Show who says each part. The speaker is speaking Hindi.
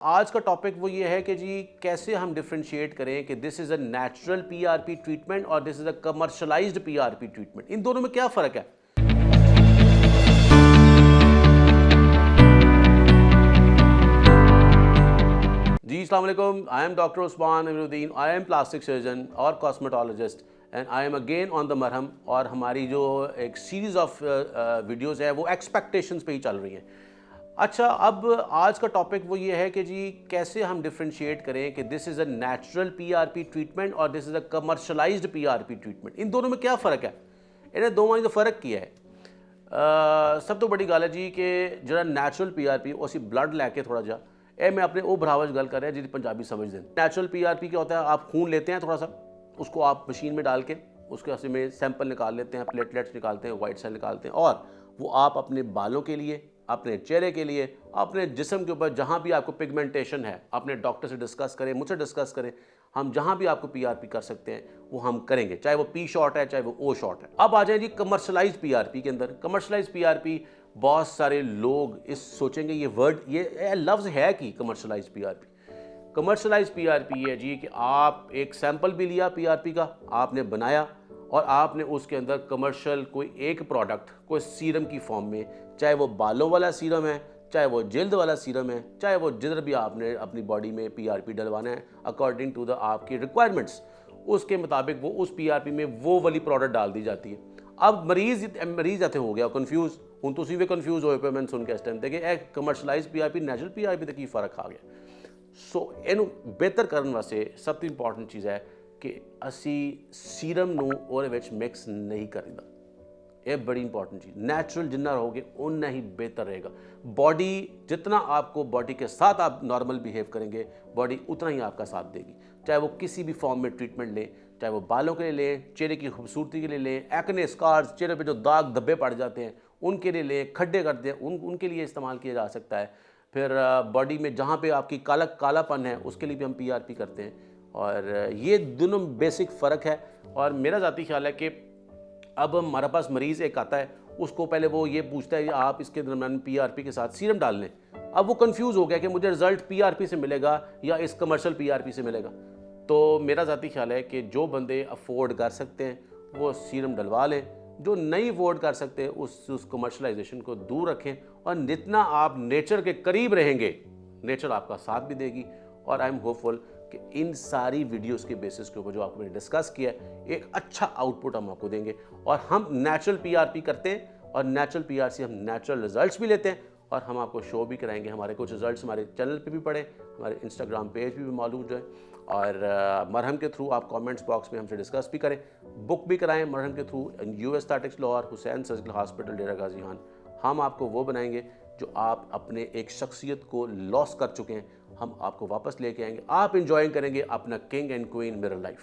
Speaker 1: आज का टॉपिक वो ये है कि जी कैसे हम डिफरेंशिएट करें कि this is a natural PRP treatment और this is a commercialised PRP treatment. इन दोनों में क्या फ़र्क है? जी अस्सलाम वालेकुम, I am doctor Usman Amiruddin, I am plastic surgeon और cosmetologist and I am again on the Marham. और हमारी जो एक सीरीज़ ऑफ वीडियोज़ है वो एक्सपेक्टेशंस पे ही चल रही हैं। अच्छा, अब आज का टॉपिक वो ये है कि जी कैसे हम डिफरेंशिएट करें कि this is a natural PRP treatment और this is a commercialised PRP treatment. इन दोनों में क्या फ़र्क है? इन्हें दोवां ने तो फ़र्क किया है। सब तो बड़ी गल है जी कि जो नैचुरल पीआरपी उसी ब्लड लैके थोड़ा जा ए मैं अपने वो भरावज गल कर रहा जी पंजाबी समझ दें। नेचुरल पीआरपी क्या होता है? आप खून लेते हैं थोड़ा सा, उसको आप मशीन में डाल के उसके असली में सैंपल निकाल लेते हैं, प्लेटलेट्स निकालते हैं, वाइट सेल निकालते हैं और वो आप अपने बालों के लिए, अपने चेहरे के लिए, अपने जिस्म के ऊपर जहाँ भी आपको पिगमेंटेशन है, अपने डॉक्टर से डिस्कस करें, मुझसे डिस्कस करें। हम जहाँ भी आपको पीआरपी कर सकते हैं वो हम करेंगे, चाहे वो पी शॉट है चाहे वो ओ शॉट है। अब आ जाए जी कमर्शलाइज पीआरपी के अंदर। कमर्शलाइज पीआरपी बहुत सारे लोग इस सोचेंगे ये वर्ड ये लफ्ज़ है कि कमर्शलाइज पीआरपी। कमर्शलाइज पीआरपी है जी कि आप एक सैंपल भी लिया पीआरपी का, आपने बनाया और आपने उसके अंदर कमर्शियल कोई एक प्रोडक्ट कोई सीरम की फॉर्म में, चाहे वो बालों वाला सीरम है, चाहे वो जल्द वाला सीरम है, चाहे वो जिधर भी आपने अपनी बॉडी में पीआरपी डलवाना है अकॉर्डिंग टू द आपकी रिक्वायरमेंट्स, उसके मुताबिक वो उस पीआरपी में वो वाली प्रोडक्ट डाल दी जाती है। अब मरीज इतने हो गया कन्फ्यूज़ हूँ, तुम भी कन्फ्यूज़ होए पे। मैंने सुन के इस टाइम तक कि कमर्शलाइज पीआरपी नेचुरल पीआरपी तक की फ़र्क आ गया। सो इनू बेहतर करने वास्ते सब तो इंपॉर्टेंट चीज़ है कि असी सीरम नू और विच मिक्स नहीं करीदा। ये बड़ी इंपॉर्टेंट चीज़। नेचुरल जितना रहोगे उतना ही बेहतर रहेगा। बॉडी जितना आपको बॉडी के साथ आप नॉर्मल बिहेव करेंगे, बॉडी उतना ही आपका साथ देगी। चाहे वो किसी भी फॉर्म में ट्रीटमेंट लें, चाहे वो बालों के लिए लें, चेहरे की खूबसूरती के लिए लें, एक्ने स्कार्स, चेहरे पे जो दाग धब्बे पड़ जाते हैं उनके लिए लें, खड्डे करते हैं उनके लिए इस्तेमाल किया जा सकता है। फिर बॉडी में जहाँ पे आपकी कालापन है उसके लिए भी हम पीआरपी करते हैं। और ये दोनों बेसिक फ़र्क है। और मेरा ज़ाती ख्याल है कि अब हमारे पास मरीज़ एक आता है, उसको पहले वो ये पूछता है कि आप इसके दरम्यान पीआरपी के साथ सीरम डाल लें। अब वो कंफ्यूज हो गया कि मुझे रिजल्ट पीआरपी से मिलेगा या इस कमर्शियल पीआरपी से मिलेगा। तो मेरा ज़ाती ख्याल है कि जो बंदे अफोर्ड कर सकते हैं वो सीरम डलवा लें, जो नहीं अफोर्ड कर सकते उस कमर्शलाइजेशन को दूर रखें। और जितना आप नेचर के करीब रहेंगे, नेचर आपका साथ भी देगी। और आई एम होपफुल कि इन सारी वीडियोस के बेसिस के ऊपर जो आपको मैंने डिस्कस किया है, एक अच्छा आउटपुट हम आपको देंगे। और हम नेचुरल पीआरपी करते हैं और नेचुरल पीआर से हम नेचुरल रिजल्ट्स भी लेते हैं और हम आपको शो भी कराएंगे। हमारे कुछ रिजल्ट्स हमारे चैनल पे भी पड़े, हमारे इंस्टाग्राम पेज भी मौजूद है। और मरहम के थ्रू आप कमेंट्स बॉक्स में हमसे डिस्कस भी करें, बुक भी कराएं मरहम के through. US aesthetics Lahore, Hussain surgical hospital, Dera Ghazi Khan. हम आपको वो बनाएंगे जो आप अपने एक शख्सियत को लॉस कर चुके हैं, हम आपको वापस लेके आएंगे। आप इंजॉय करेंगे अपना king and queen mirror life.